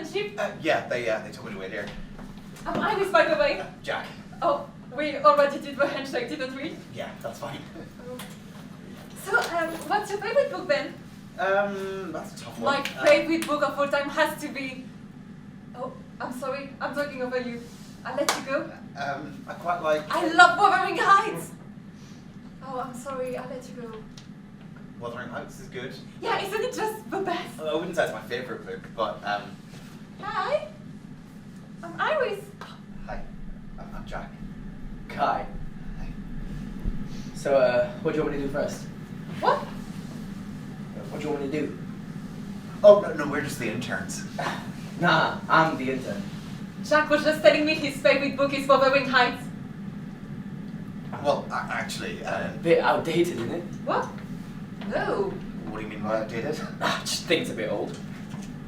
internship? Yeah, they took me to wait here. Am I with, by the way? Jack. Oh, we already did the handshake, didn't we? Yeah, that's fine. So, what's your favorite book then? That's a tough one. My favorite book of all time has to be... Oh, I'm sorry, I'm talking over you. I'll let you go. I quite like... I love Wuthering Heights! Oh, I'm sorry, I'll let you go. Wuthering Heights is good. Yeah, isn't it just the best? I wouldn't say it's my favourite book, but Hi, I'm Iris. Hi, I'm Jack. Kai. So, what do you want me to do first? What? What do you want me to do? Oh, no, we're just the interns. Nah, I'm the intern. Jack was just telling me his favorite book is Wuthering Heights. Well, actually, A bit outdated, isn't it? What? No. what do you mean by outdated? I just think it's a bit old.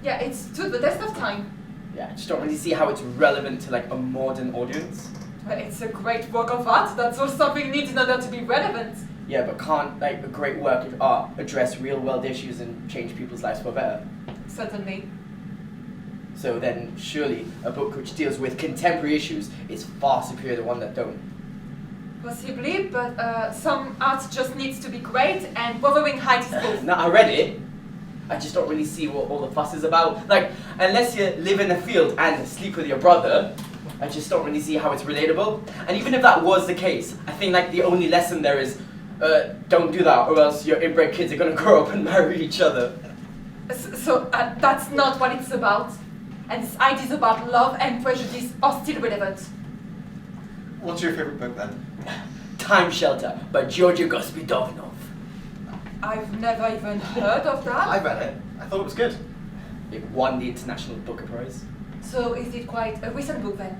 Yeah, it's stood the test of time. Yeah, I just don't really see how it's relevant to like a modern audience. But it's a great work of art. That's all something needs in order to be relevant. Yeah, but can't like a great work of art address real world issues and change people's lives for better? Certainly. So then, surely a book which deals with contemporary issues is far superior to one that don't. Possibly, but some art just needs to be great, and Wuthering Heights is both. Now, I read it. I just don't really see what all the fuss is about. Like, unless you live in a field and sleep with your brother, I just don't really see how it's relatable. And even if that was the case, I think like the only lesson there is, don't do that, or else your inbred kids are gonna grow up and marry each other. So that's not what it's about. And these ideas about love and prejudice are still relevant. What's your favourite book then? Time Shelter by Georgia Gospodinov. I've never even heard of that. I read it. I thought it was good. It won the International Booker Prize. So is it quite a recent book then?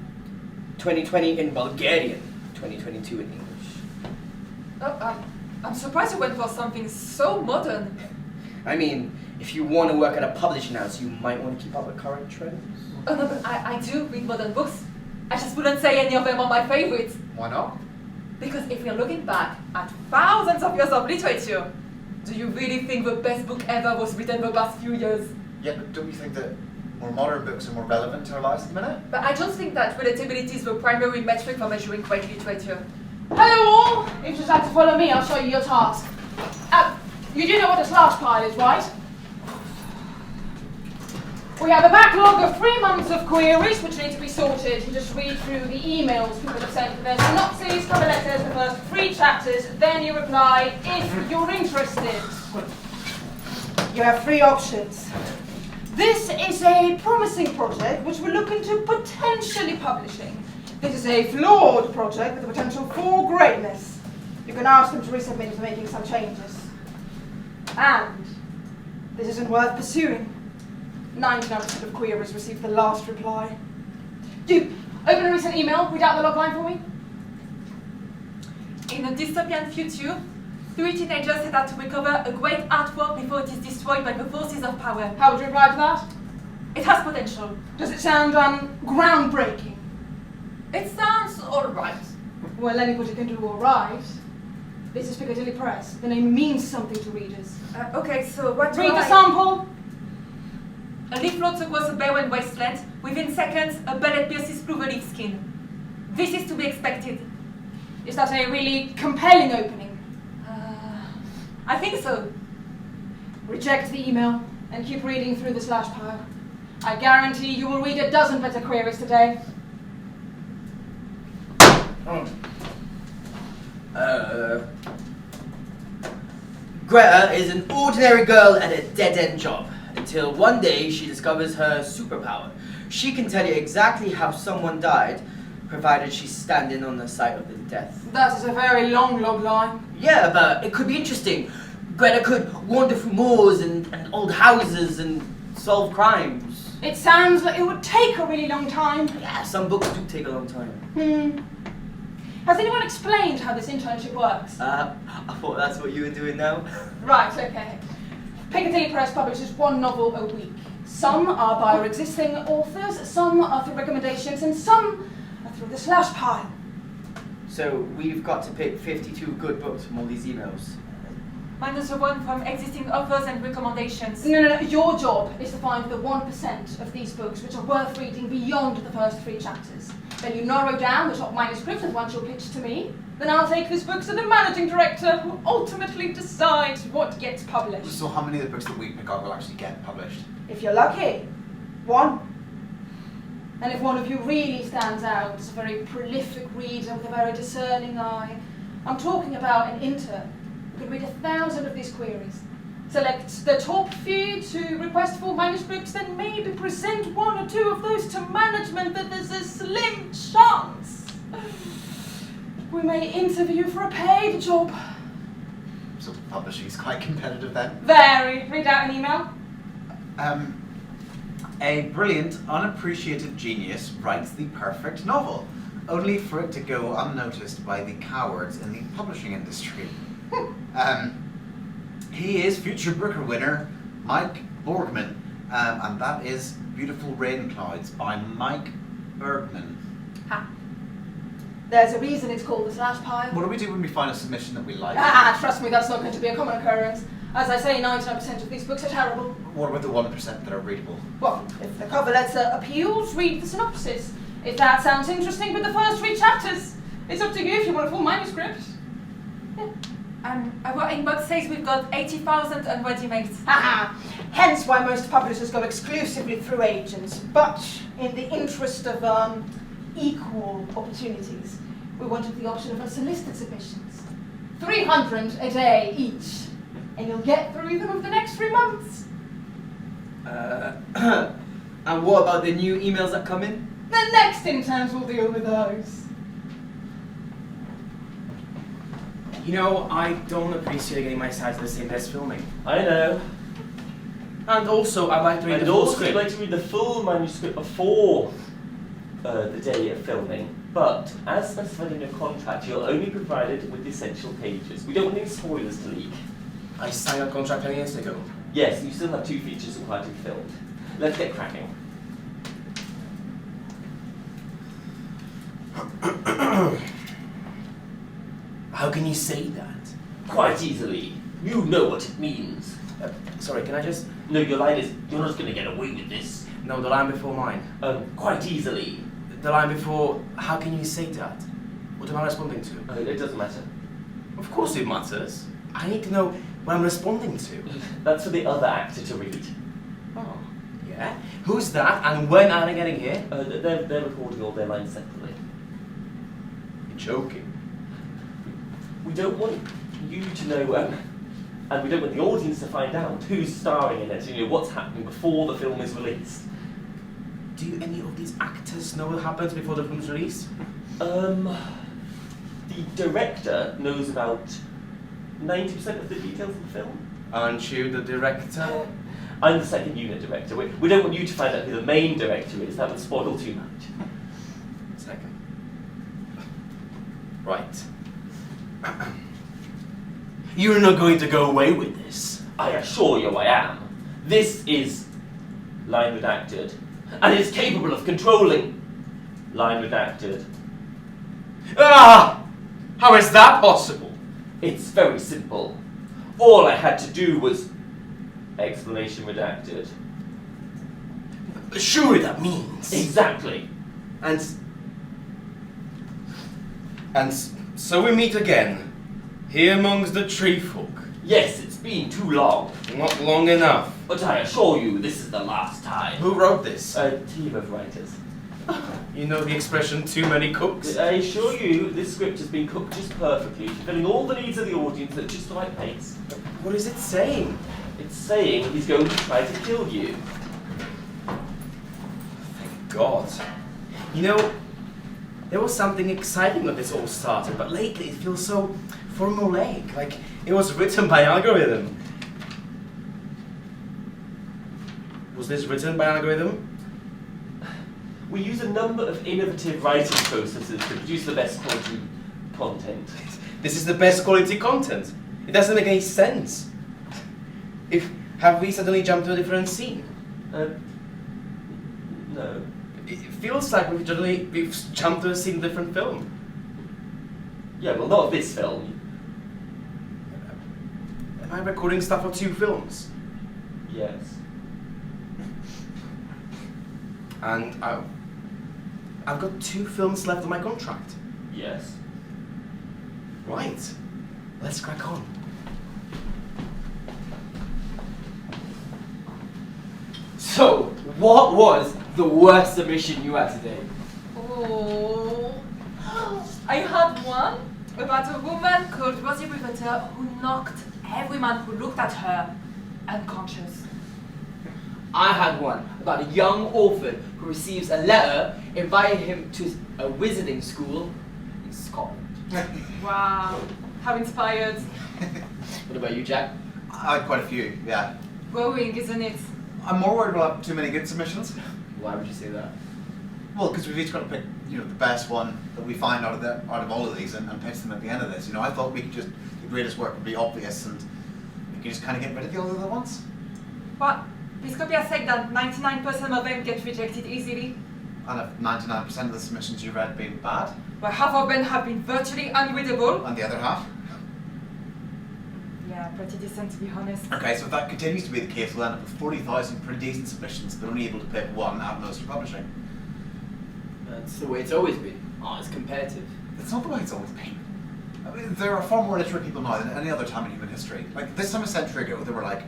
2020 in Bulgarian, 2022 in English. Oh, I'm surprised you went for something so modern. I mean, if you want to work at a publishing house, you might want to keep up with current trends. Oh no, but I do read modern books. I just wouldn't say any of them are my favorites. Why not? Because if we're looking back at thousands of years of literature, do you really think the best book ever was written the past few years? Yeah, but don't you think that more modern books are more relevant to our lives at the minute? But I don't think that relatability is the primary metric for measuring great literature. Hello all! If you'd like to follow me, I'll show you your task. You do know what a SLUSH pile is, right? We have a backlog of 3 months of queries which need to be sorted. You just read through the emails people have sent for their synopses, cover letters, the first 3 chapters, then you reply if you're interested. You have 3 options. This is a promising project which we're looking to potentially publishing. This is a flawed project with the potential for greatness. You can ask them to resubmit for making some changes. And this isn't worth pursuing. 99% of queries receive the last reply. Do open a recent email, read out the logline for me. In a dystopian future, 3 teenagers set out to recover a great artwork before it is destroyed by the forces of power. How would you reply to that? It has potential. Does it sound groundbreaking? It sounds alright. Well, anybody can do alright. This is Piccadilly Press. The name means something to readers. Okay, so what do Read the I... sample. A leaf floats across a barren wasteland. Within seconds, a bullet pierces through the leaf skin. This is to be expected. Is that a really compelling opening? I think so. Reject the email and keep reading through the SLUSH pile. I guarantee you will read a dozen better queries today. Greta is an ordinary girl at a dead-end job, until one day she discovers her superpower. She can tell you exactly how someone died, provided she's standing on the site of the death. That is a very long log line. Yeah, but it could be interesting. Greta could wander through moors and old houses and solve crimes. It sounds like it would take a really long time. Yeah, some books do take a long time. Has anyone explained how this internship works? I thought that's what you were doing now. Right, okay. Piccadilly Press publishes 1 novel a week. Some are by our existing authors, some are through recommendations, and some are through the SLUSH pile. So we've got to pick 52 good books from all these emails. minus the one from existing offers and recommendations. No. Your job is to find the 1% of these books which are worth reading beyond the first 3 chapters. Then you narrow down the top manuscripts and once you'll pitch to me, then I'll take this book to the managing director who ultimately decides what gets published. So how many of the books that we pick up will actually get published? If you're lucky, 1. And if one of you really stands out as a very prolific reader with a very discerning eye, I'm talking about an intern who can read 1,000 of these queries, select the top few to request full manuscripts, then maybe present 1 or 2 of those to management, that there's a slim chance we may interview for a paid job. So publishing is quite competitive then? Very. Read out an email. A brilliant, unappreciated genius writes the perfect novel, only for it to go unnoticed by the cowards in the publishing industry. He is future Booker winner Mike Borgman, and that is Beautiful Rain Clouds by Mike Bergman. Ha. There's a reason it's called the slash pile. What do we do when we find a submission that we like? Trust me, that's not going to be a common occurrence. As I say, 99% of these books are terrible. What about the 1% that are readable? Well, if the cover letter appeals, read the synopsis. If that sounds interesting with the first 3 chapters, it's up to you if you want a full manuscript. Our inbox says we've got 80,000 unread emails. Hence why most publishers go exclusively through agents. But in the interest of equal opportunities, we wanted the option of unsolicited submissions. 300 a day each. And you'll get through them over the next 3 months. And what about the new emails that come in? The next interns will deal with those. You know, I don't appreciate getting my side to the same day as filming. I know. And also, I'd like to read And the full also, script. I'd like to read the full manuscript before the day of filming. But, as specified in your contract, you're only provided with the essential pages. We don't want any spoilers to leak. I signed a contract 10 years ago. Yes, you still have 2 features required to be filmed. Let's get cracking. How can you say that? Quite easily. You know what it means. Sorry, can I just... No, your line is, you're not going to get away with this. No, the line before mine. Quite easily. The line before, how can you say that? What am I responding to? It doesn't matter. Of course it matters. I need to know what I'm responding to. That's for the other actor to read. Oh, yeah? Who's that, and when are they getting here? They're recording all their lines separately. You're joking. We don't want you to know, and we don't want the audience to find out who's starring in it, you know, what's happening before the film is released. Do any of these actors know what happens before the film's released? The director knows about 90% of the details of the film. Aren't you the director? I'm the second unit director. We don't want you to find out who the main director is. That would spoil too much. Second. Right. You're not going to go away with this. I assure you I am. This is line redacted, and is capable of controlling line redacted. Ah! How is that possible? It's very simple. All I had to do was explanation redacted. Surely that means... Exactly. And so we meet again, here amongst the tree folk. Yes, it's been too long, Not long enough. but I assure you this is the last time. Who wrote this? A team of writers. You know the expression, too many cooks? I assure you this script has been cooked just perfectly, fulfilling all the needs of the audience at just the right pace. What is it saying? It's saying he's going to try to kill you. Thank God. You know, there was something exciting when this all started, but lately it feels so formulaic, like it was written by algorithm. Was this written by algorithm? We use a number of innovative writing processes to produce the best quality content. This is the best quality content. It doesn't make any sense. Have we suddenly jumped to a different scene? No. It feels like we've jumped to a scene in a different film. Yeah, well, not this film. Am I recording stuff for 2 films? Yes. And I've got 2 films left on my contract. Yes. Right. Let's crack on. So, what was the worst submission you had today? Oh, I had one about a woman called Virgil Riga who knocked every man who looked at her unconscious. I had one about a young orphan who receives a letter inviting him to a wizarding school in Scotland. Wow, how inspired. What about you, Jack? I had quite a few, yeah. Growing, isn't it? I'm more worried we'll have too many good submissions. Why would you say that? Well, because we've each got to pick, the best one that we find out of all of these and pitch them at the end of this. I thought we could just, the greatest work would be obvious and we could just kind of get rid of the other ones. But Piscopia said that 99% of them get rejected easily. And if 99% of the submissions you read being bad, Well, half of them have been virtually unreadable. and the other half. Yeah, pretty decent to be honest. Okay, so if that continues to be the case, we'll end up with 40,000 pretty decent submissions, but only able to pick one at most for publishing. That's the way it's always been. Oh, it's competitive. It's not the way it's always been. I mean, there are far more literate people now than any other time in human history. Like, this time a century ago, there were like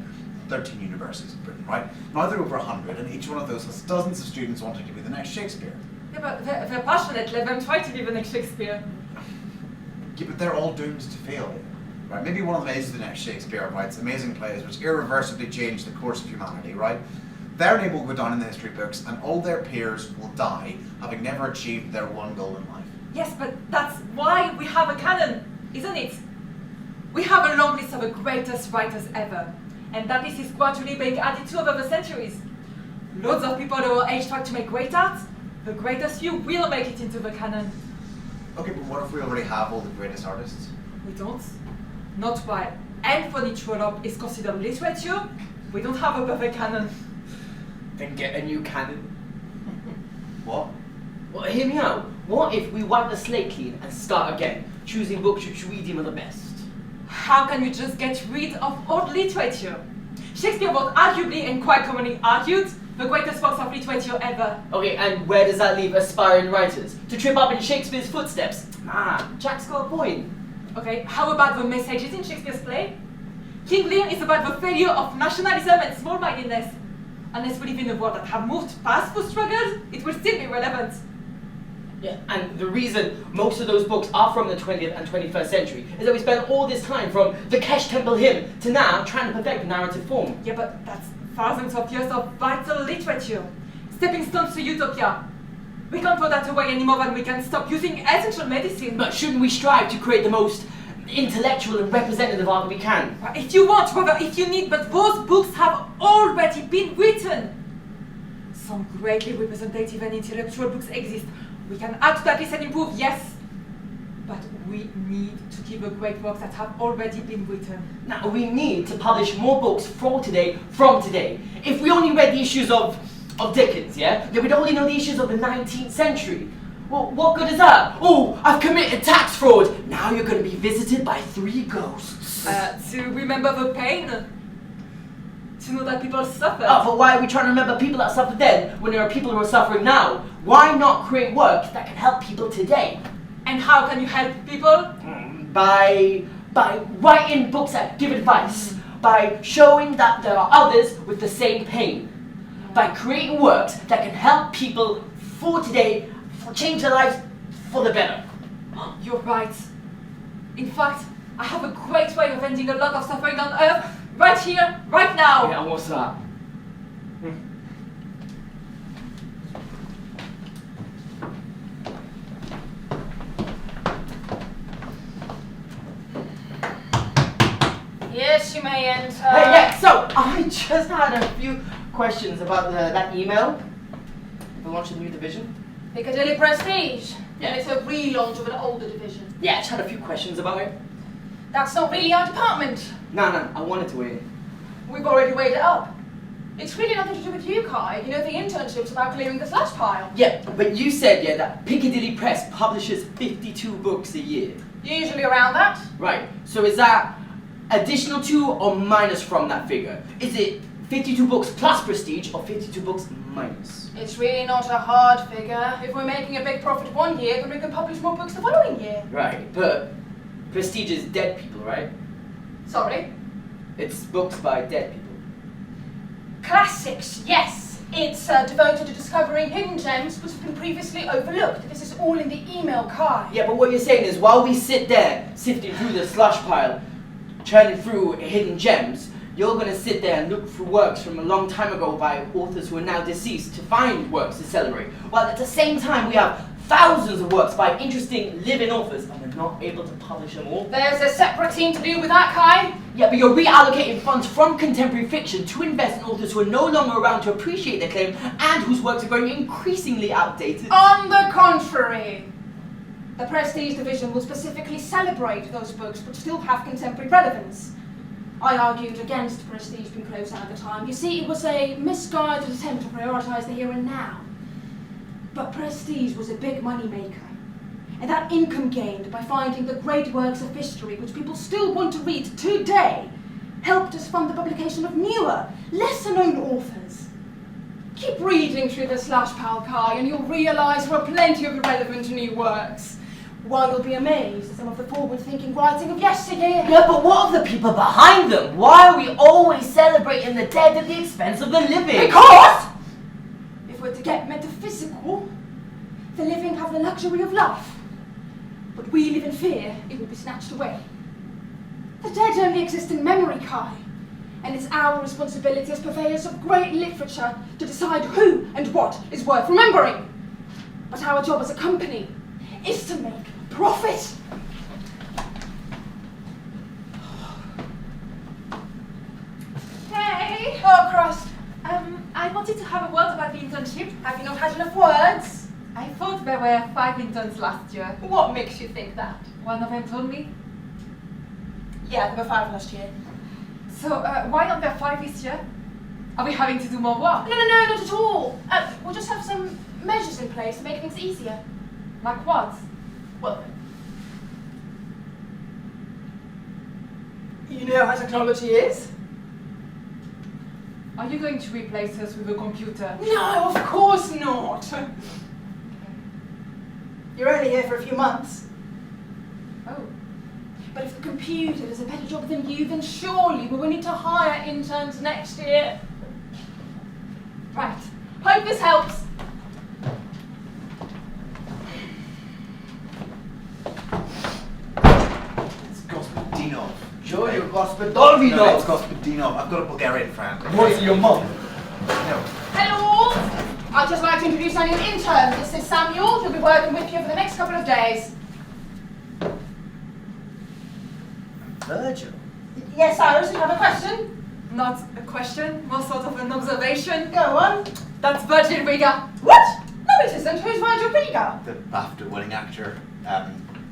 13 universities in Britain, right? Now there are over 100, and each one of those has dozens of students wanting to be the next Shakespeare. Yeah, but they're passionate, let them try to be the next Shakespeare. Yeah, but they're all doomed to fail. Right? Maybe one of them is the next Shakespeare, writes amazing plays which irreversibly change the course of humanity, right? Their name will go down in the history books, and all their peers will die, having never achieved their one goal in life. Yes, but that's why we have a canon, isn't it? We have a long list of the greatest writers ever, and that list is gradually being added to over the centuries. Loads of people who are age-tracked to make great art, the greatest few will make it into the canon. Okay, but what if we already have all the greatest artists? We don't. Not while Anthony Trollope is considered literature, we don't have a perfect canon. Then get a new canon. What? Well, hear me out. What if we wipe the slate clean and start again, choosing books which we deem are the best? How can we just get rid of old literature? Shakespeare was arguably and quite commonly argued the greatest works of literature ever. Okay, and where does that leave aspiring writers? To trip up in Shakespeare's footsteps? Jack's got a point. Okay, how about the messages in Shakespeare's play? King Lear is about the failure of nationalism and small-mindedness. Unless we live in a world that have moved past those struggles, it will still be relevant. Yeah, and the reason most of those books are from the 20th and 21st century is that we spent all this time from the Kesh Temple hymn to now trying to perfect the narrative form. Yeah, but that's thousands of years of vital literature. Stepping stones to utopia. We can't throw that away any more than we can stop using essential medicine. But shouldn't we strive to create the most intellectual and representative art that we can? If you want, rather if you need, but those books have already been written. Some greatly representative and intellectual books exist. We can add to that list and improve, yes. But we need to keep the great works that have already been written. Now, we need to publish more books from today. If we only read the issues of Dickens, yeah, we'd only know the issues of the 19th century. Well, what good is that? Oh, I've committed tax fraud. Now you're going to be visited by 3 ghosts. To remember the pain. To know that people suffer. Oh, but why are we trying to remember people that suffered then when there are people who are suffering now? Why not create work that can help people today? And how can you help people? By writing books that give advice. By showing that there are others with the same pain. By creating works that can help people for today, change their lives for the better. You're right. In fact, I have a great way of ending a lot of suffering on Earth, right here, right now. Yeah, what's that? Yes, you may enter. Hey, yeah, so I just had a few questions about that email. The launch of the new division. Piccadilly Prestige. Yeah. And it's a relaunch of an older division. Yeah, I just had a few questions about it. That's not really our department. No, I wanted to wait. We've already weighed it up. It's really nothing to do with you, Kai. You know, the internship's about clearing the slush pile. Yeah, but you said, yeah, that Piccadilly Press publishes 52 books a year. Usually around that. Right, so is that additional to or minus from that figure? Is it 52 books plus prestige or 52 books minus? It's really not a hard figure. If we're making a big profit one year, then we can publish more books the following year. Right, but prestige is dead people, right? Sorry? It's books by dead people. Classics, yes. It's devoted to discovering hidden gems which have been previously overlooked. This is all in the email, Kai. Yeah, but what you're saying is while we sit there sifting through the slush pile, churning through hidden gems, you're going to sit there and look for works from a long time ago by authors who are now deceased to find works to celebrate, while at the same time we have thousands of works by interesting living authors and we're not able to publish them all. There's a separate team to deal with that, Kai. Yeah, but you're reallocating funds from contemporary fiction to invest in authors who are no longer around to appreciate their claim and whose works are growing increasingly outdated. On the contrary, the Prestige division will specifically celebrate those books which still have contemporary relevance. I argued against Prestige being closed down at the time. You see, it was a misguided attempt to prioritise the here and now. But Prestige was a big money maker. And that income gained by finding the great works of history which people still want to read today helped us fund the publication of newer, lesser-known authors. Keep reading through the slush pile, Kai, and you'll realise there are plenty of irrelevant new works. While you'll be amazed at some of the forward-thinking writing of yesteryear. Yeah, but what of the people behind them? Why are we always celebrating the dead at the expense of the living? Because, if we're to get metaphysical, the living have the luxury of life. But we live in fear it will be snatched away. The dead only exist in memory, Kai. And it's our responsibility as purveyors of great literature to decide who and what is worth remembering. But our job as a company is to make profit. Hey! Oh, Christ. I wanted to have a word about the internship. Have you not had enough words? I thought there were 5 interns last year. What makes you think that? One of them told me. Yeah, there were 5 last year. So, why aren't there 5 this year? Are we having to do more work? No, not at all. We'll just have some measures in place to make things easier. Like what? Well, you know how technology is. Are you going to replace us with a computer? No, of course not. You're only here for a few months. Oh. But if the computer does a better job than you, then surely we will need to hire interns next year. Right. Hope this helps. It's Gospodinov. Sure, you're Gospodolvinov. No, it's Gospodinov. I've got a Bulgarian friend. What's your mum? No. Hello! I'd just like to introduce our new intern. This is Samuel. He'll be working with you for the next couple of days. Virgil. Yes, Cyrus, you have a question? Not a question, more sort of an observation. Go on. That's Virgil Riga. What? No, it isn't. Who's Virgil Riga? The BAFTA-winning actor.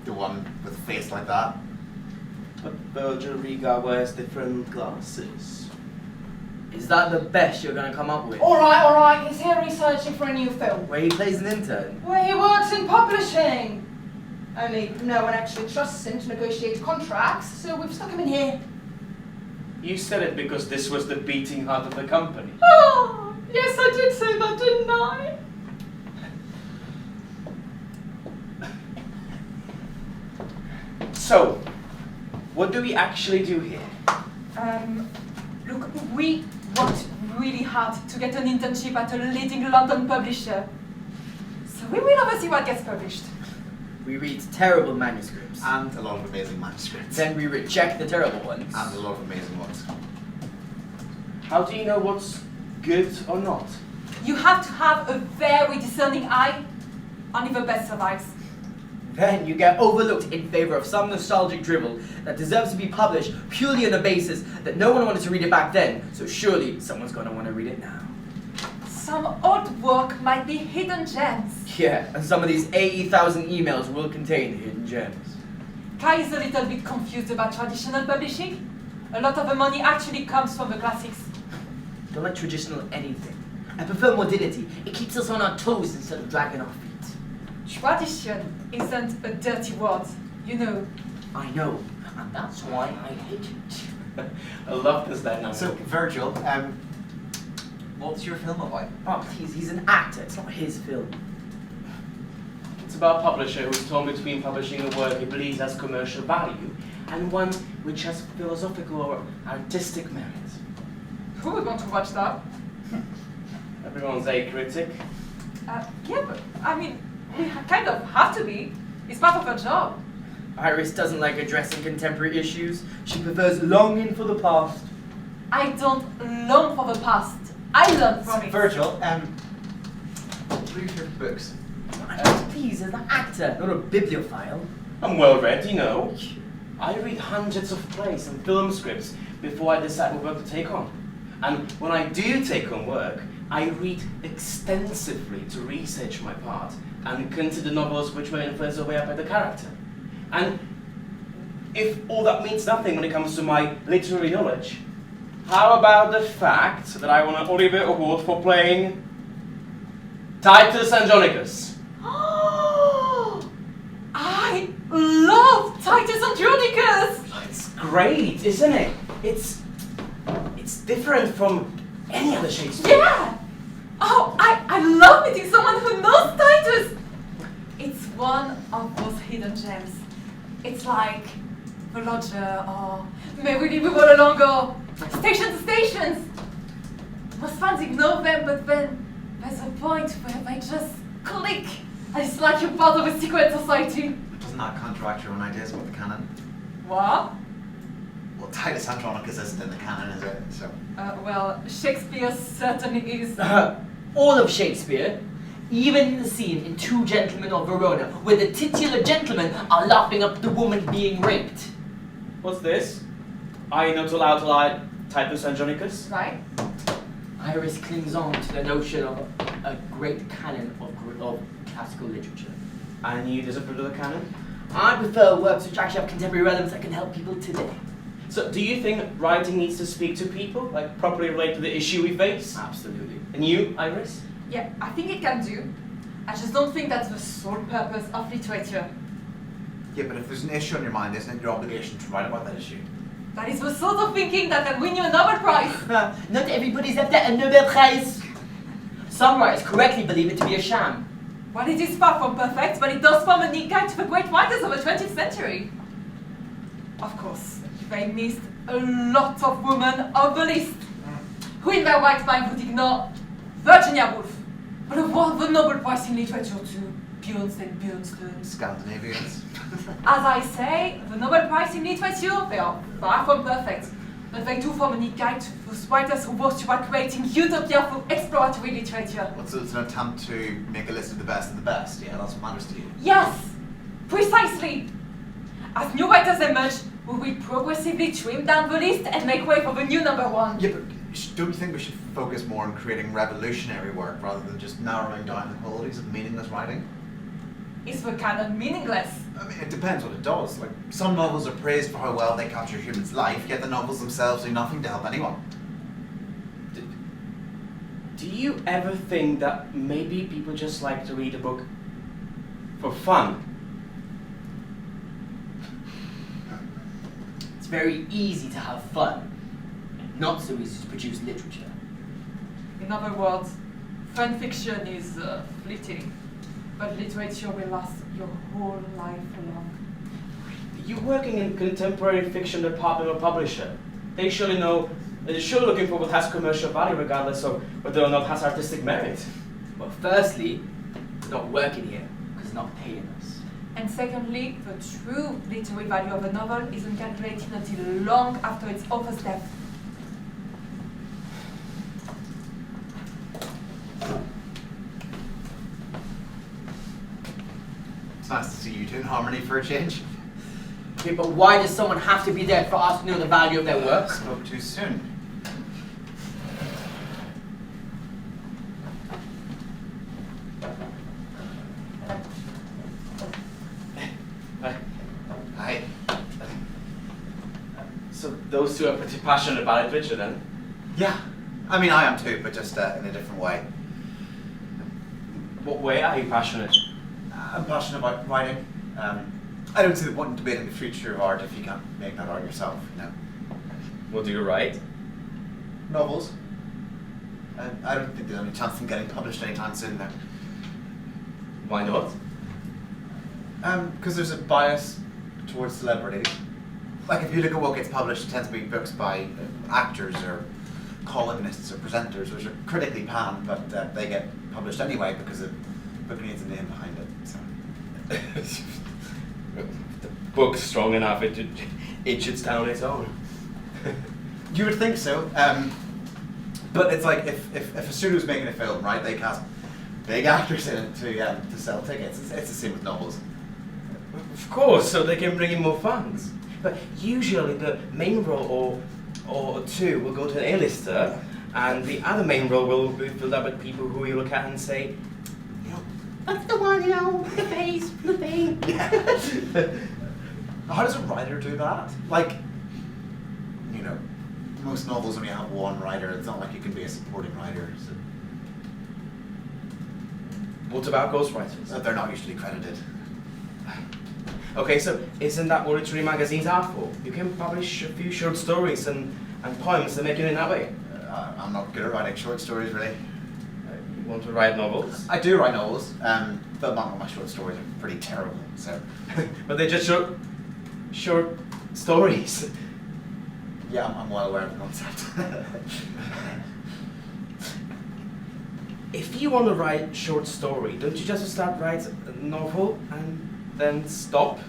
The one with a face like that. But Virgil Riga wears different glasses. Is that the best you're going to come up with? All right. He's here researching for a new film. Where he plays an intern. Where he works in publishing. Only no one actually trusts him to negotiate contracts, so we've stuck him in here. You said it because this was the beating heart of the company. Oh, yes, I did say that, didn't I? So, what do we actually do here? Look, we worked really hard to get an internship at a leading London publisher. So we will oversee what gets published. We read terrible manuscripts. And a lot of amazing manuscripts. Then we reject the terrible ones. And a lot of amazing ones. How do you know what's good or not? You have to have a very discerning eye. Only the best survives. Then you get overlooked in favor of some nostalgic drivel that deserves to be published purely on the basis that no one wanted to read it back then, so surely someone's going to want to read it now. Some old work might be hidden gems. Yeah, and some of these 80,000 emails will contain hidden gems. Kai is a little bit confused about traditional publishing. A lot of the money actually comes from the classics. Don't like traditional anything. I prefer modernity. It keeps us on our toes instead of dragging our feet. Tradition isn't a dirty word, you know. I know. And that's why I hate it. I love this dynamic. So, Virgil, what's your film about? Oh, please, he's an actor. It's not his film. It's about a publisher who's torn between publishing a work he believes has commercial value and one which has philosophical or artistic merit. Who would want to watch that? Everyone's a critic. Yeah, but I mean, we kind of have to be. It's part of our job. Iris doesn't like addressing contemporary issues. She prefers longing for the past. I don't long for the past. I learn from it. Virgil, what are your favorite books? Please, as an actor, not a bibliophile. I'm well read, you know. I read hundreds of plays and film scripts before I decide what work to take on. And when I do take on work, I read extensively to research my part and consider novels which may influence the way I play the character. And if all that means nothing when it comes to my literary knowledge, how about the fact that I won an Olivier Award for playing Titus Andronicus? I love Titus Andronicus! It's great, isn't it? It's different from any other Shakespeare. Yeah! Oh, I love meeting someone who knows Titus! It's one of those hidden gems. It's like the Lodger or Merrily We Roll Along or Station to Stations. Most fans ignore them, but then there's a point where they just click and it's like you're part of a secret society. Doesn't that counteract your own ideas about the canon? What? Well, Titus Andronicus isn't in the canon, is it? So. Well, Shakespeare certainly is. All of Shakespeare, even in the scene in Two Gentlemen of Verona, where the titular gentlemen are laughing up the woman being raped. What's this? Are you not allowed to lie, Titus Andronicus? Right? Iris clings on to the notion of a great canon of classical literature. And you disapprove of the canon? I prefer works which actually have contemporary relevance that can help people today. So, do you think writing needs to speak to people, like properly relate to the issue we face? Absolutely. And you, Iris? Yeah, I think it can do. I just don't think that's the sole purpose of literature. Yeah, but if there's an issue on your mind, isn't it your obligation to write about that issue? That is the sort of thinking that can win you a Nobel Prize. Not everybody's after a Nobel Prize. Some writers correctly believe it to be a sham. Well, it is far from perfect, but it does form a neat guide to the great writers of the 20th century. Of course, they missed a lot of women on the list, who in their right mind would ignore Virginia Woolf, but award the Nobel Prize in Literature to Bjornstone. Scandinavians. As I say, the Nobel Prize in Literature, they are far from perfect, but they do form a neat guide to those writers who boast about creating utopia through exploratory literature. So it's an attempt to make a list of the best, yeah, that's what matters to you. Yes, precisely. As new writers emerge, we will progressively trim down the list and make way for the new number one. Yeah, but don't you think we should focus more on creating revolutionary work rather than just narrowing down the qualities of meaningless writing? Is the canon meaningless? I mean, it depends what it does. Like, some novels are praised for how well they capture humans' life, yet the novels themselves do nothing to help anyone. Do you ever think that maybe people just like to read a book for fun? It's very easy to have fun, not so easy to produce literature. In other words, fan fiction is fleeting, but literature will last your whole life long. You're working in contemporary fiction department or publisher. They surely know, they're surely looking for what has commercial value regardless of whether or not it has artistic merit. Well, firstly, we're not working here because it's not paying us. And secondly, the true literary value of a novel isn't calculated until long after its author's death. It's nice to see you two in harmony for a change. Okay, but why does someone have to be there for us to know the value of their work? Spoke too soon. Hi. So those two are pretty passionate about literature then? Yeah. I mean, I am too, but just in a different way. What way are you passionate? I'm passionate about writing. I don't see the point in debating the future of art if you can't make that art yourself, you know. What do you write? Novels. I don't think there's any chance of them getting published anytime soon now. Why not? Because there's a bias towards celebrity. Like if you look at what gets published, it tends to be books by actors or columnists or presenters, which are critically panned, but they get published anyway because the book needs a name behind it. So. The book's strong enough, it should stand on its own. You would think so, but it's like if a studio's making a film, right? They cast big actors in it to sell tickets. It's the same with novels. Of course, so they can bring in more funds. But usually the main role or two will go to an A-lister, and the other main role will be filled up with people who you look at and say, you know, that's the one, you know, the face, the thing. Yeah. How does a writer do that? Like, you know, most novels only have one writer. It's not like you can be a supporting writer. So. What about ghostwriters? They're not usually credited. Okay, so isn't that what literary magazines are for? You can publish a few short stories and poems and make it in that way. I'm not good at writing short stories, really. You want to write novels? I do write novels, but my short stories are pretty terrible. So, But they're just short stories. yeah, I'm well aware of the concept. If you want to write short story, don't you just start write a novel and then stop?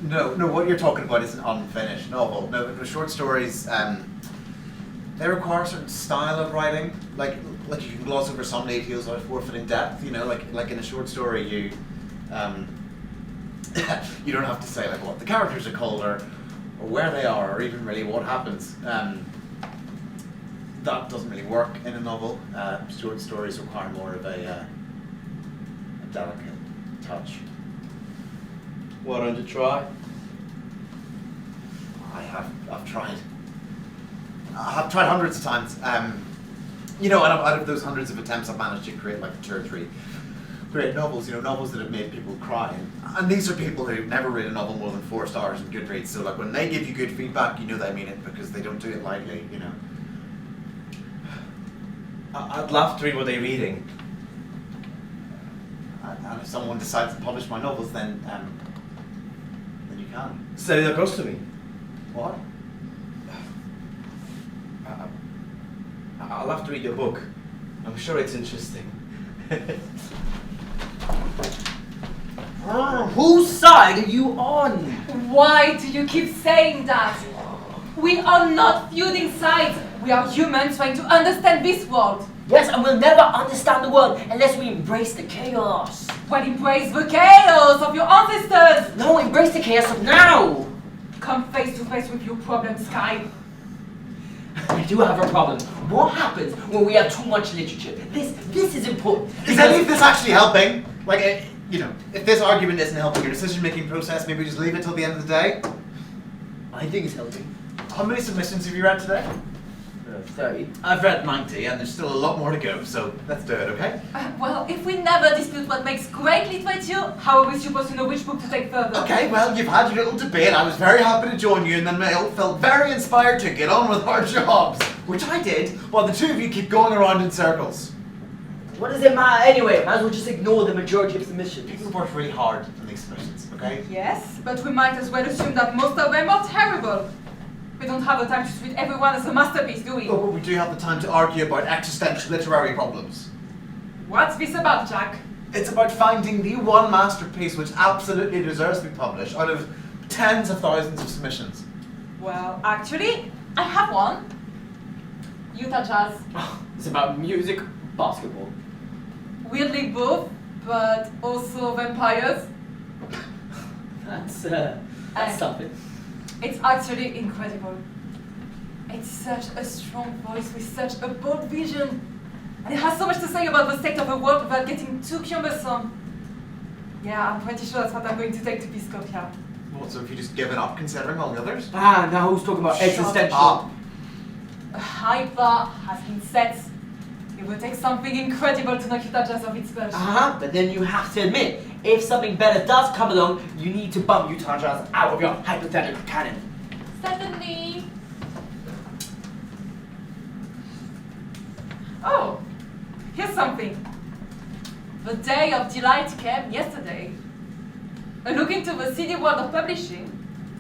No, what you're talking about is an unfinished novel. No, but with short stories, they require a certain style of writing. Like you can gloss over some details without forfeiting depth. You know, like in a short story, you you don't have to say like what the characters are called or where they are or even really what happens. That doesn't really work in a novel. Short stories require more of a delicate touch. Why don't you try? I've tried. I've tried hundreds of times. You know, out of those hundreds of attempts, I've managed to create like 2 or 3 great novels. You know, novels that have made people cry. And these are people who never read a novel more than 4 stars in Goodreads. So like when they give you good feedback, you know they mean it because they don't do it lightly. You know. I'd love to read what they're reading. And if someone decides to publish my novels, then you can. Send it across to me. What? I'll have to read your book. I'm sure it's interesting. Whose side are you on? Why do you keep saying that? We are not feuding sides. We are humans trying to understand this world. Yes, and we'll never understand the world unless we embrace the chaos. Well, embrace the chaos of your ancestors. No, embrace the chaos of now. Come face to face with your problems, Sky. We do have a problem. What happens when we have too much literature? This is important. Is any of this actually helping? Like, you know, if this argument isn't helping your decision-making process, maybe just leave it till the end of the day? I think it's helping. How many submissions have you read today? 30. I've read 90, and there's still a lot more to go, so let's do it, okay? Well, if we never dispute what makes great literature, how are we supposed to know which book to take further? Okay, well, you've had your little debate. I was very happy to join you, and then I felt very inspired to get on with our jobs, which I did, while the two of you keep going around in circles. What does it matter anyway? Might as well just ignore the majority of submissions. People worked really hard on these submissions, okay? Yes, but we might as well assume that most of them are terrible. We don't have the time to treat everyone as a masterpiece, do we? Oh, but we do have the time to argue about existential literary problems. What's this about, Jack? It's about finding the one masterpiece which absolutely deserves to be published out of tens of thousands of submissions. Well, actually, I have one. Utah Jazz. It's about music, basketball. Weirdly both, but also vampires. That's something. It's actually incredible. It's such a strong voice with such a bold vision. And it has so much to say about the state of the world without getting too cumbersome. Yeah, I'm pretty sure that's what I'm going to take to Piscopia. What, so have you just given up considering all the others? Now who's talking about existential? Up. A high bar has been set. It will take something incredible to knock Utah Jazz off its perch. But then you have to admit, if something better does come along, you need to bump Utah Jazz out of your hypothetical canon. Certainly. Oh, here's something. The day of delight came yesterday. A look into the seedy world of publishing,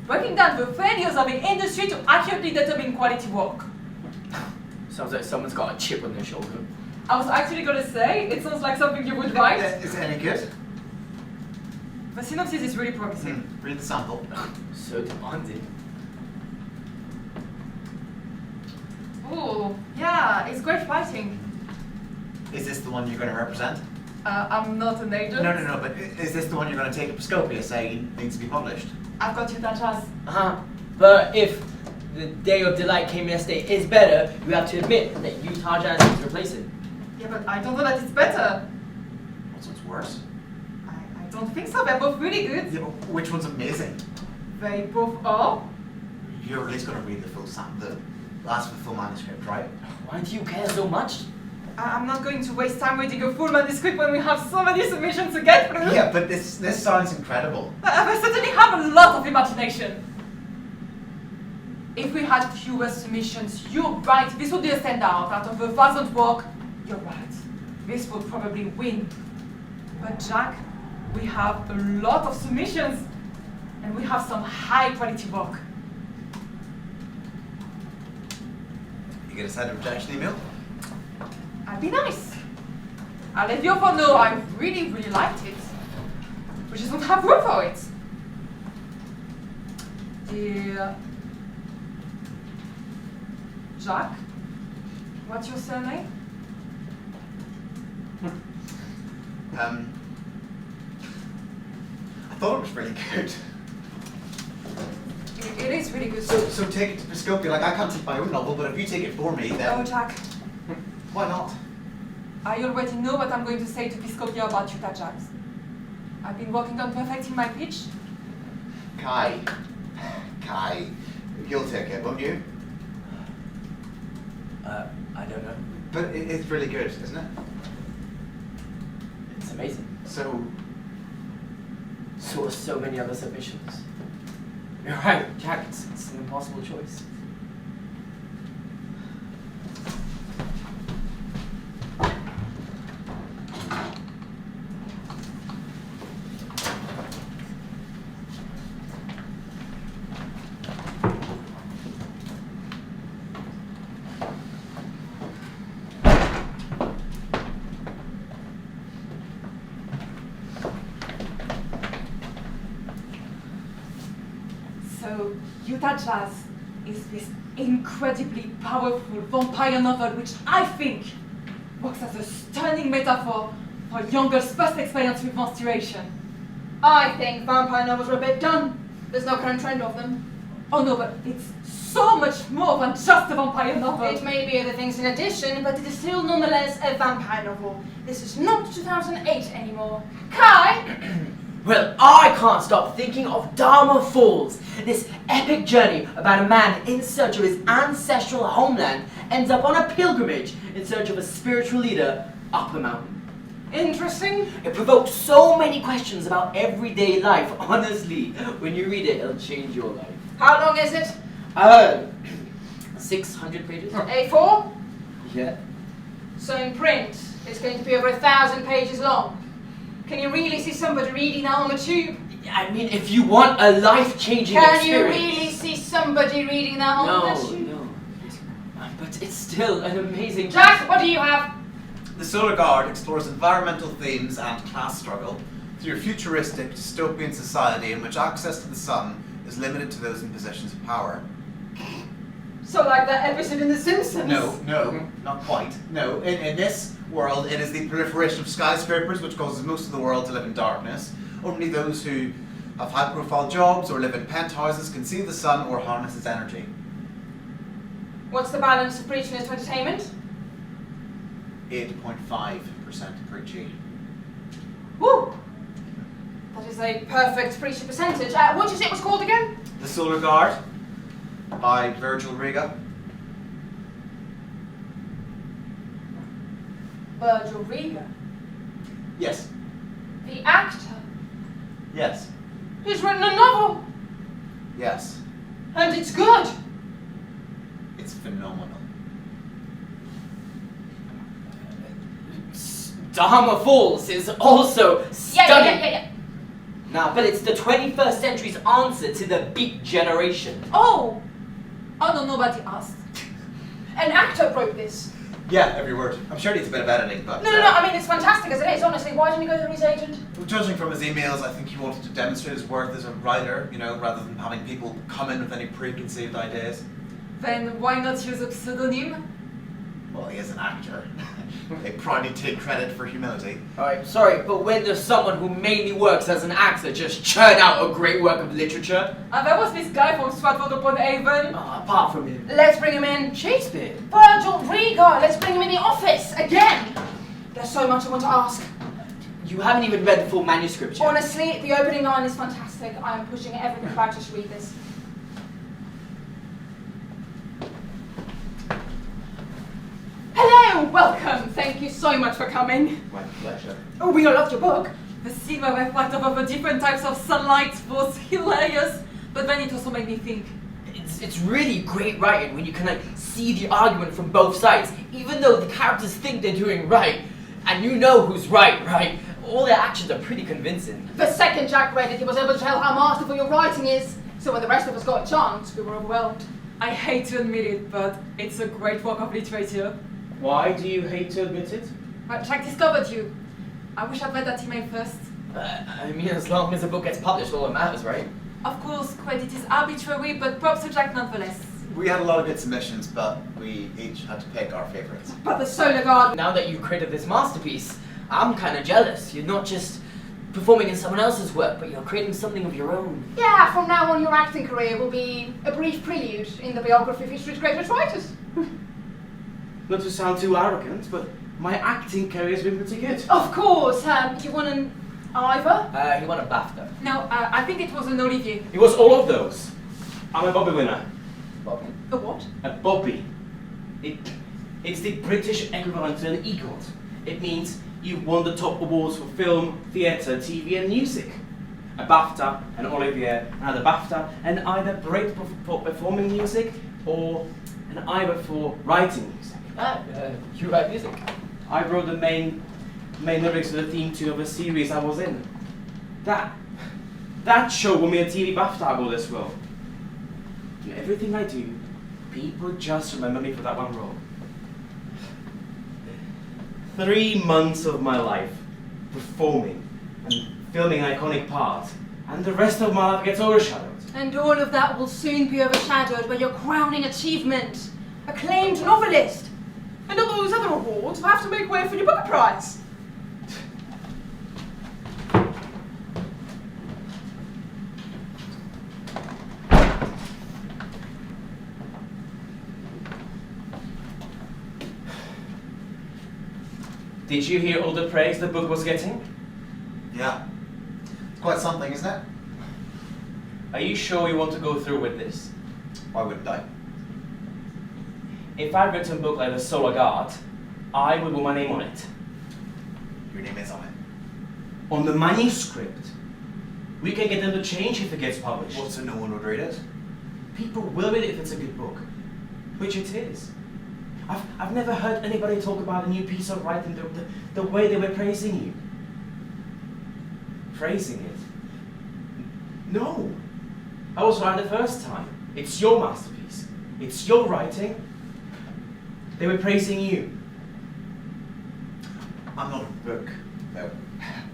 breaking down the failures of the industry to accurately determine quality work. Sounds like someone's got a chip on their shoulder. I was actually going to say, it sounds like something you would write. Is it any good? The synopsis is really promising. Read the sample. So demanding. Oh, yeah, it's great writing. Is this the one you're going to represent? I'm not an agent. No, but is this the one you're going to take to Piscopia saying needs to be published? I've got Utah Jazz. But if the Day of Delight came yesterday is better, you have to admit that Utah Jazz is replacing. Yeah, but I don't know that it's better. What's worse? I don't think so. They're both really good. Yeah, but which one's amazing? They both are. You're at least going to read the full manuscript, right? Why do you care so much? I'm not going to waste time reading a full manuscript when we have so many submissions to get through. Yeah, but this sounds incredible. I certainly have a lot of imagination. If we had fewer submissions, you're right, this would be a standout. Out of 1,000 work, you're right. This would probably win. But Jack, we have a lot of submissions, and we have some high quality work. You get a side rejection email? I'd be nice. I'll let you all know I really, really liked it. We just don't have room for it. Dear Jack, what's your surname? I thought it was really good. It is really good. So take it to Piscopia. Like, I can't take my own novel, but if you take it for me, then... Oh, Jack, Why not? I already know what I'm going to say to Piscopia about Utah Jazz. I've been working on perfecting my pitch. Kai, you'll take it, won't you? I don't know. But it's really good, isn't it? It's amazing. So So are so many other submissions. You're right, Jack, it's an impossible choice. So, Utah Jazz is this incredibly powerful vampire novel which I think works as a stunning metaphor for young girls' first experience with menstruation. I think vampire novels are a bit done. There's no current trend of them. Oh no, but it's so much more than just a vampire novel. It may be other things in addition, but it is still nonetheless a vampire novel. This is not 2008 anymore. Kai! Well, I can't stop thinking of Dharma Falls. This epic journey about a man in search of his ancestral homeland ends up on a pilgrimage in search of a spiritual leader up a mountain. Interesting. It provoked so many questions about everyday life. Honestly, when you read it, it'll change your life. How long is it? 600 pages? A4? Yeah. So in print, it's going to be over 1,000 pages long. Can you really see somebody reading that on the tube? I mean, if you want a life-changing Can you experience. really see somebody reading that on the tube? No. But it's still an amazing... Jack, what do you have? The Solar Guard explores environmental themes and class struggle through a futuristic dystopian society in which access to the sun is limited to those in positions of power. So like that episode in The Simpsons? No, not quite. No, in this world, it is the proliferation of skyscrapers which causes most of the world to live in darkness. Only those who have high-profile jobs or live in penthouses can see the sun or harness its energy. What's the balance of preaching to entertainment? 8.5% preachy. Woo! That is a perfect preacher percentage. What did you say it was called again? The Solar Guard by Virgil Riga. Virgil Riga. Yes. The actor. Yes. He's written a novel, Yes. and it's good. It's phenomenal. Dharma Falls is also stunning. Yeah. Nah, but it's the 21st century's answer to the Beat Generation. Oh! Oh no, nobody asked. An actor wrote this. Yeah, every word. I'm sure it needs a bit of editing, but... No, I mean, it's fantastic as it is, honestly. Why didn't he go through his agent? Judging from his emails, I think he wanted to demonstrate his worth as a writer, you know, rather than having people come in with any preconceived ideas. Then why not use a pseudonym? Well, he is an actor. They proudly take credit for humility. Alright, sorry, but when does someone who mainly works as an actor just churn out a great work of literature? There was this guy from Stratford-upon-Avon. Apart from him. Let's bring him in. Shakespeare. Virgil Riga. Let's bring him in the office again. There's so much I want to ask. You haven't even read the full manuscript yet. Honestly, the opening line is fantastic. I am pushing everything back just to read this. Hello, welcome. Thank you so much for coming. My pleasure. Oh, we all loved your book. The scene where I fight over the different types of sunlight was hilarious, but then it also made me think. It's really great writing when you can like see the argument from both sides, even though the characters think they're doing right, and you know who's right? All their actions are pretty convincing. The second Jack read it, he was able to tell how masterful your writing is. So when the rest of us got a chance, we were overwhelmed. I hate to admit it, but it's a great work of literature. Why do you hate to admit it? But Jack discovered you. I wish I'd read that email first. I mean, as long as the book gets published, all that matters, right? Of course, credit is arbitrary, but props to Jack nonetheless. We had a lot of good submissions, but we each had to pick our favourites. But the Solar Guard. Now that you've created this masterpiece, I'm kind of jealous. You're not just performing in someone else's work, but you're creating something of your own. Yeah, from now on your acting career will be a brief prelude in the biography of history's greatest writers. Not to sound too arrogant, but my acting career's been pretty good. Of course, you won an Ivor? He won a BAFTA. No, I think it was an Olivier. It was all of those. I'm a Bobby winner. Bobby. A what? A Bobby. It's the British equivalent to an EGOT. It means you've won the top awards for film, theatre, TV and music. A BAFTA, an Olivier, another BAFTA, and either Brit for performing music or an Ivor for writing music. You write music. I wrote the main lyrics to the theme tune of a series I was in. That show won me a TV BAFTA award as well. In everything I do, people just remember me for that one role. 3 months of my life performing and filming an iconic part, and the rest of my life gets overshadowed. And all of that will soon be overshadowed by your crowning achievement, acclaimed novelist. And all those other awards will have to make way for your Booker Prize. Did you hear all the praise the book was getting? Yeah. It's quite something, isn't it? Are you sure you want to go through with this? Why wouldn't I? If I'd written a book like The Solar Guard, I would put my name on it. Your name is on it. On the manuscript. We can get them to change if it gets published. Well, so no one would read it? People will read it if it's a good book, which it is. I've never heard anybody talk about a new piece of writing the way they were praising you. Praising it? No. I was right the first time. It's your masterpiece. It's your writing. They were praising you. I'm not a book, though.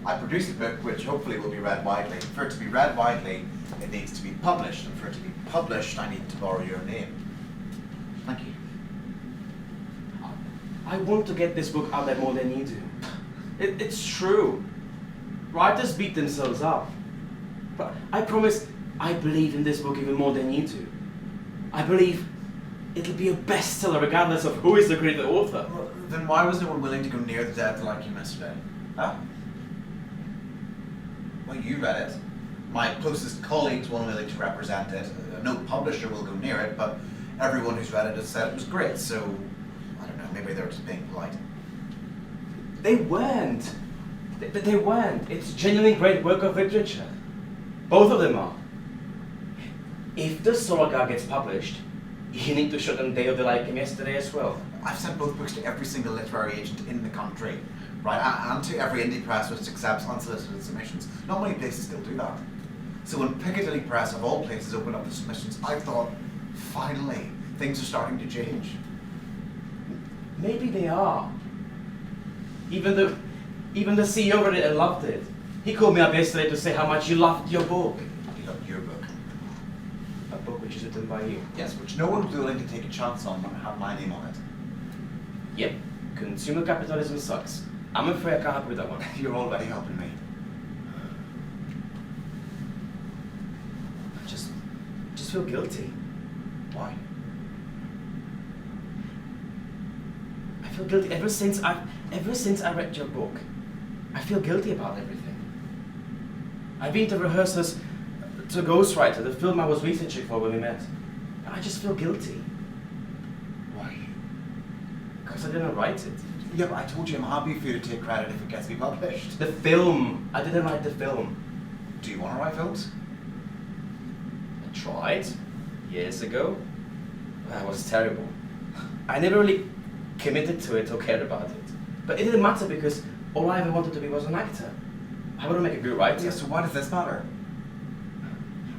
I produced a book which hopefully will be read widely. For it to be read widely, it needs to be published, and for it to be published, I need to borrow your name. Thank you. I want to get this book out there more than you do. It's true. Writers beat themselves up. But I promise I believe in this book even more than you do. I believe it'll be a bestseller regardless of who is the creative author. Well, then why was no one willing to go near the dead like you yesterday? Huh? Well, you read it. My closest colleagues weren't willing to represent it. No publisher will go near it, but everyone who's read it has said it was great, so I don't know, maybe they were just being polite. They weren't. They weren't. It's genuinely great work of literature. Both of them are. If the Solar Guard gets published, you need to show them Day of the Like Him Yesterday as well. I've sent both books to every single literary agent in the country, right? And to every indie press which accepts unsolicited submissions. Not many places still do that. So when Piccadilly Press, of all places, opened up the submissions, I thought, finally, things are starting to change. Maybe they are. Even the CEO read it and loved it. He called me up yesterday to say how much you loved your book. He loved your book. A book which is written by you. Yes, which no one was willing to take a chance on when it had my name on it. Yep, consumer capitalism sucks. I'm afraid I can't help with that one. You're already helping me. I just feel guilty. Why? I feel guilty ever since I read your book. I feel guilty about everything. I've been to rehearsals to Ghostwriter, the film I was researching for when we met. And I just feel guilty. Why? Because I didn't write it. Yeah, but I told you I'm happy for you to take credit if it gets to be published. The film. I didn't write the film. Do you want to write films? I tried years ago. That was terrible. I never really committed to it or cared about it. But it didn't matter because all I ever wanted to be was an actor. I want to make a good writer. Yeah, so why does this matter?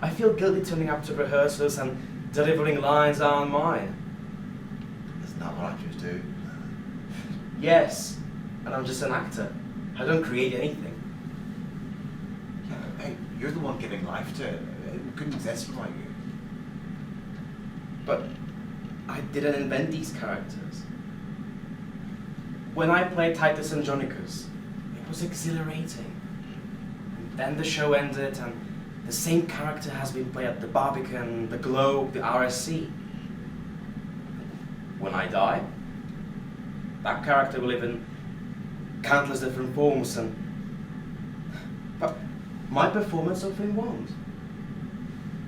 I feel guilty turning up to rehearsals and delivering lines that aren't mine. Isn't that what actors do? Yes, and I'm just an actor. I don't create anything. Yeah, but hey, you're the one giving life to it. It couldn't exist without you. But I didn't invent these characters. When I played Titus Andronicus, it was exhilarating. And then the show ended and the same character has been played at the Barbican, the Globe, the RSC. When I die, that character will live in countless different forms but my performance of him won't.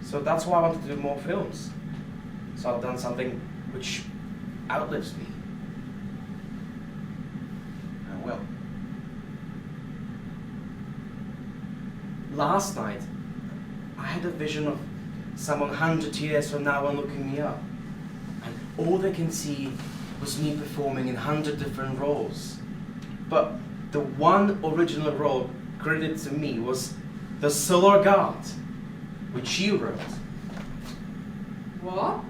So that's why I wanted to do more films. So I've done something which outlives me. Well, last night, I had a vision of someone 100 years from now on looking me up. And all they can see was me performing in 100 different roles. But the one original role credited to me was the Solar Guard, which you wrote. What?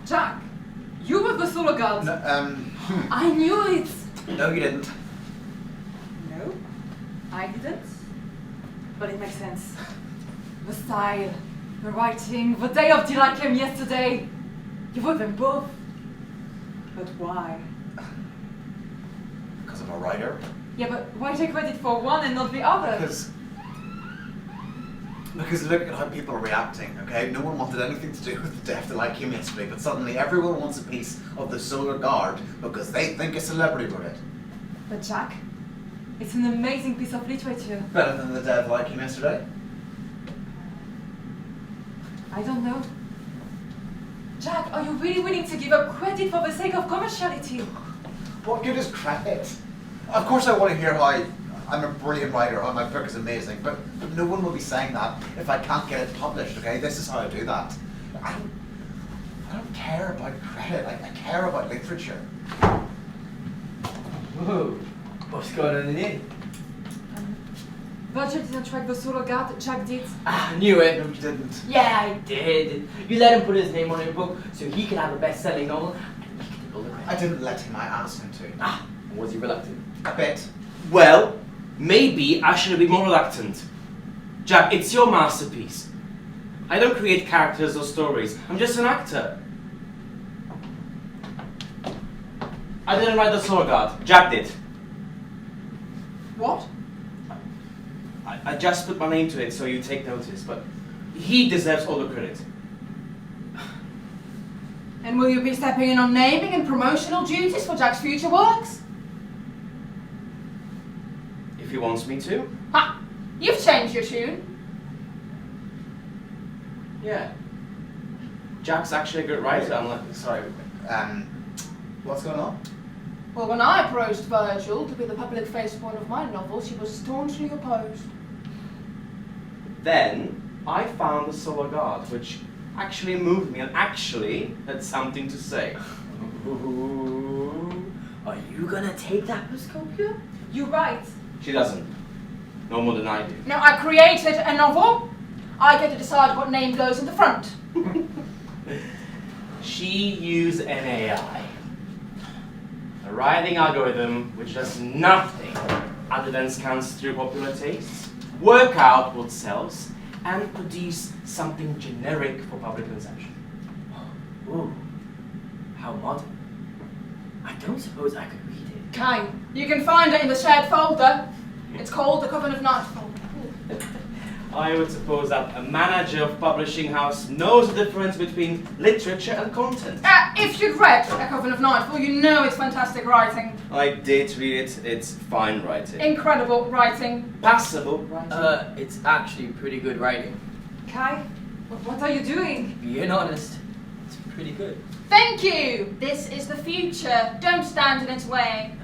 Jack, you were the Solar Guard. no, I knew it. no, you didn't. No, I didn't. But it makes sense. The style, the writing, the Day of the Like Him Yesterday. You were them both. But why? Because I'm a writer. Yeah, but why take credit for one and not the other? Because look at how people are reacting, okay? No one wanted anything to do with the Death of Like Him Yesterday, but suddenly everyone wants a piece of the Solar Guard because they think a celebrity wrote it. But Jack, it's an amazing piece of literature. Better than the Death of Like Him Yesterday? I don't know. Jack, are you really willing to give up credit for the sake of commerciality? What good is credit? Of course I want to hear how I'm a brilliant writer, how my book is amazing, but no one will be saying that if I can't get it published, okay? This is how I do that. I don't care about credit, I care about literature. Whoa, what's going on in here? Virgil didn't track the Solar Guard, Jack did. Ah, I knew it. No, you didn't. Yeah, I did. You let him put his name on your book so he can have a best-selling novel and he can take all the credit. I didn't let him, I asked him to. Ah, was he reluctant? A bit. Well, maybe I should be more reluctant. Jack, it's your masterpiece. I don't create characters or stories. I'm just an actor. I didn't write the Solar Guard. Jack did. What? I just put my name to it so you take notice, but he deserves all the credit. And will you be stepping in on naming and promotional duties for Jack's future works? If he wants me to. Ha! You've changed your tune. Yeah. Jack's actually a good writer. I'm like, Sorry, what's going on? Well, when I approached Virgil to be the public face of one of my novels, he was staunchly opposed. Then I found the solar guard, which actually moved me and actually had something to say. Ooh. Are you gonna take that Piscopia? You're right. She doesn't. No more than I do. Now, I created a novel. I get to decide what name goes in the front. She used an AI. A writing algorithm which does nothing other than scans through popular tastes, work out what sells, and produce something generic for public consumption. Ooh. How modern. I don't suppose I could read it. Kai, you can find it in the shared folder. It's called The Coven of Nightfall. I would suppose that a manager of publishing house knows the difference between literature and content. If you've read A Coven of Nightfall, you know it's fantastic writing. I did read it. It's fine writing. Incredible writing. Passable writing. It's actually pretty good writing. Kai, what are you doing? Being honest, it's pretty good. Thank you! This is the future. Don't stand in its way.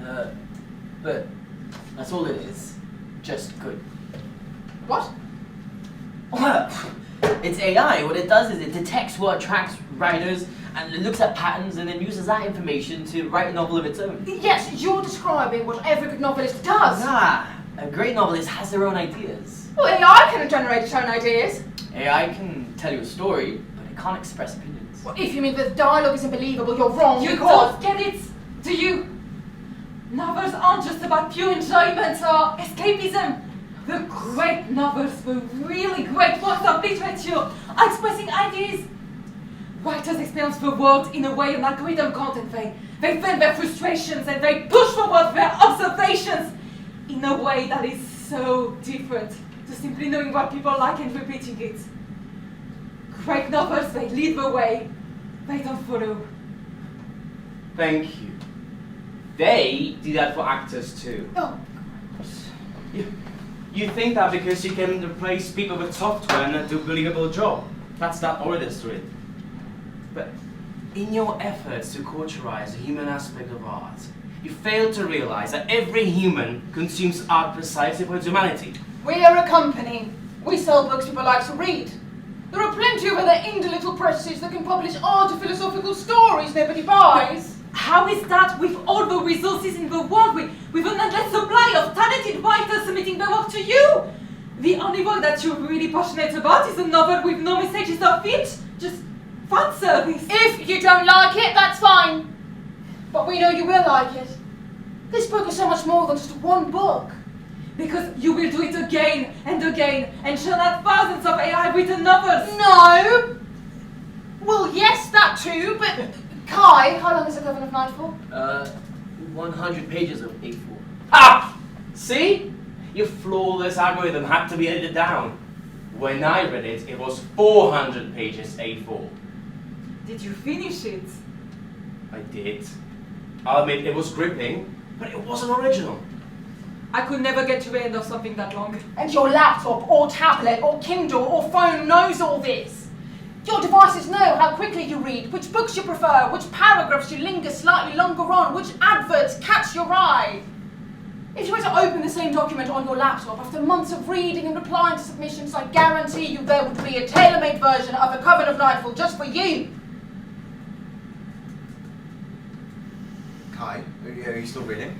But that's all it is. Just good. What? Well, it's AI. What it does is it detects what attracts writers and it looks at patterns and then uses that information to write a novel of its own. Yes, you're describing what every good novelist does. Nah, a great novelist has their own ideas. Well, AI can generate its own ideas. AI can tell you a story, but it can't express opinions. Well, if you mean the dialogue isn't believable, you're wrong. You because don't get it, do you? Novels aren't just about pure enjoyment or escapism. The great novels, the really great works of literature are expressing ideas. Writers experience the world in a way an algorithm can't convey. They vent their frustrations and they push forward their observations in a way that is so different to simply knowing what people like and repeating it. Great novels, they lead the way, they don't follow. Thank you. They do that for actors too. Oh, You think that because you can replace people with software and do a believable job. That's not all it is to it. But in your efforts to culturalize the human aspect of art, you fail to realize that every human consumes art precisely for its humanity. we are a company. We sell books people like to read. There are plenty of other indie little presses that can publish art or philosophical stories nobody buys. How is that with all the resources in the world, with an endless supply of talented writers submitting their work to you? The only work that you're really passionate about is a novel with no messages of it, just fan service. If you don't like it, that's fine. But we know you will like it. This book is so much more than just one book. Because you will do it again and churn out thousands of AI-written novels. No! Well, yes, that too, but... Kai, how long is The Coven of Nightfall? 100 pages of A4. Ah! See? Your flawless algorithm had to be edited down. When I read it, it was 400 pages A4. Did you finish it? I did. I'll admit it was gripping, but it wasn't original. I could never get to the end of something that long. And your laptop, or tablet, or Kindle, or phone knows all this. Your devices know how quickly you read, which books you prefer, which paragraphs you linger slightly longer on, which adverts catch your eye. If you were to open the same document on your laptop after months of reading and replying to submissions, I guarantee you there would be a tailor-made version of The Coven of Nightfall just for you. Kai, are you still reading?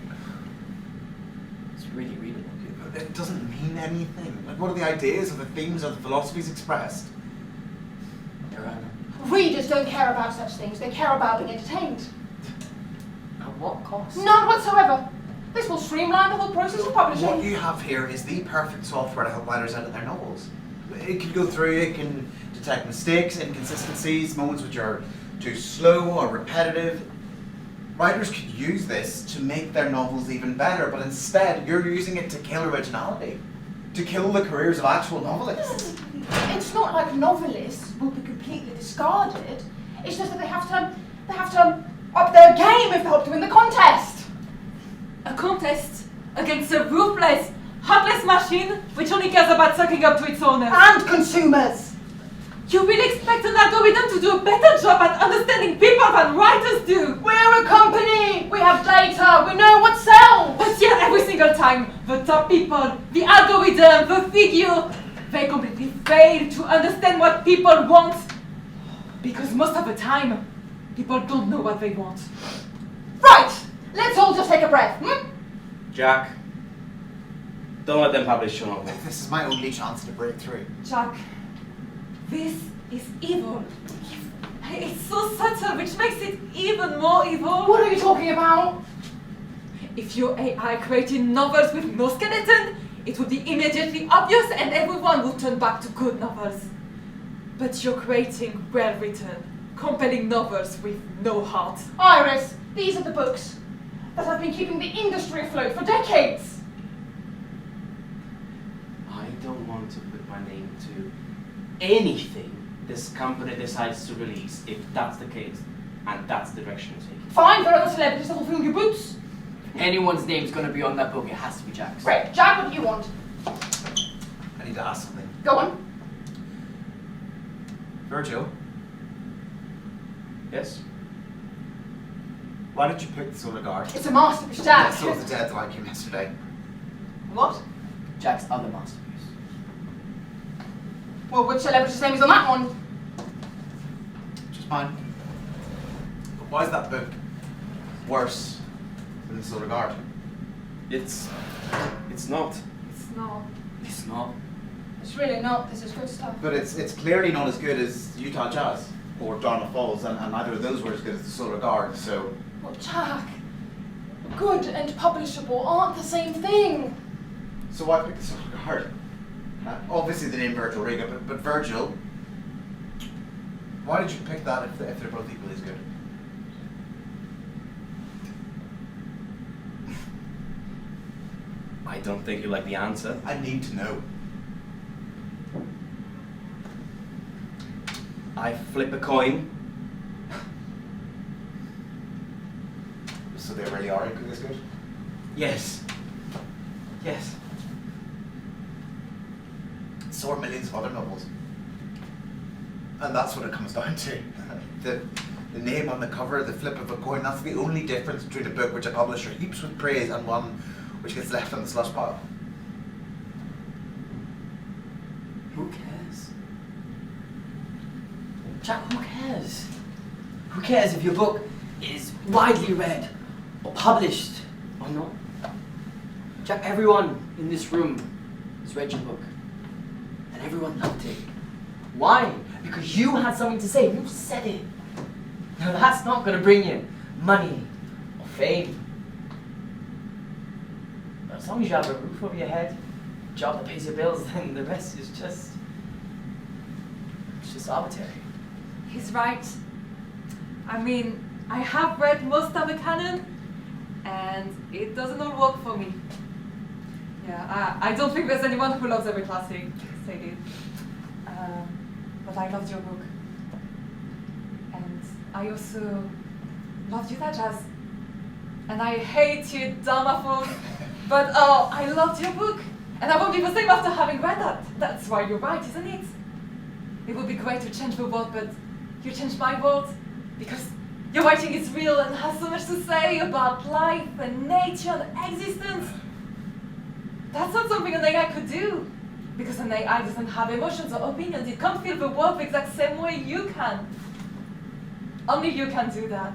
It's really readable. But it doesn't mean anything. Like, what are the ideas or the themes or the philosophies expressed? They're random. Readers don't care about such things. They care about being entertained. At what cost? None whatsoever. This will streamline the whole process of publishing. What you have here is the perfect software to help writers edit their novels. It can go through, it can detect mistakes, inconsistencies, moments which are too slow or repetitive. Writers could use this to make their novels even better, but instead you're using it to kill originality, to kill the careers of actual novelists. It's not like novelists will be completely discarded. It's just that they have to up their game if they hope to win the contest. A contest against a ruthless, heartless machine which only cares about sucking up to its owners. And consumers. You really expect an algorithm to do a better job at understanding people than writers do? We're a company. We have data. We know what sells. But yet every single time, the top people, the algorithm, the figure, They completely fail to understand what people want. Because most of the time, people don't know what they want. Right! Let's all just take a breath, Jack, don't let them publish your novel. This is my only chance to break through. Jack, this is evil. It's so subtle, which makes it even more evil. What are you talking about? If your AI created novels with no skeleton, it would be immediately obvious and everyone would turn back to good novels. But you're creating well-written, compelling novels with no heart. Iris, these are the books that have been keeping the industry afloat for decades. I don't want to put my name to anything this company decides to release, if that's the case, and that's the direction it's taking. Fine, there are other celebrities that will fill your boots. Anyone's name's gonna be on that book, it has to be Jack's. Great. Jack, what do you want? I need to ask something. Go on. Virgil, Yes? why did you pick the Solar Guard? It's a masterpiece, Jack. So was the dead that came yesterday. What? Jack's other masterpiece. Well, which celebrity's name is on that one? Just mine. But why is that book worse than the Solar Guard? It's not. It's not. It's not. It's really not. This is good stuff. But it's clearly not as good as Utah Jazz or Dartmouth Falls, and neither of those were as good as the Solar Guard, so... Well, Jack, good and publishable aren't the same thing. So why pick the Solar Guard? Obviously the name Virgil Riga, but Virgil, why did you pick that if they're both equally as good? I don't think you like the answer. I need to know. I flip a coin. So they really are equally as good? Yes. Yes. So are millions of other novels. And that's what it comes down to. The name on the cover, the flip of a coin, that's the only difference between a book which a publisher heaps with praise and one which gets left on the slush pile. Who cares? Jack, who cares? Who cares if your book is widely read or published or not? Jack, everyone in this room has read your book. And everyone loved it. Why? Because you had something to say. You said it. Now that's not going to bring you money or fame. But as long as you have a roof over your head, a job that pays your bills, then the rest is just... it's just arbitrary. He's right. I mean, I have read most of the canon, and it doesn't all work for me. Yeah, I don't think there's anyone who loves every classic, say it. But I loved your book. And I also loved Utah Jazz. And I hated Dartmouth, but oh, I loved your book. And I won't be the same after having read that. That's why you're right, isn't it? It would be great to change the world, but you changed my world. Because your writing is real and has so much to say about life and nature and existence. That's not something an AI could do. Because an AI doesn't have emotions or opinions. It can't feel the world the exact same way you can. Only you can do that.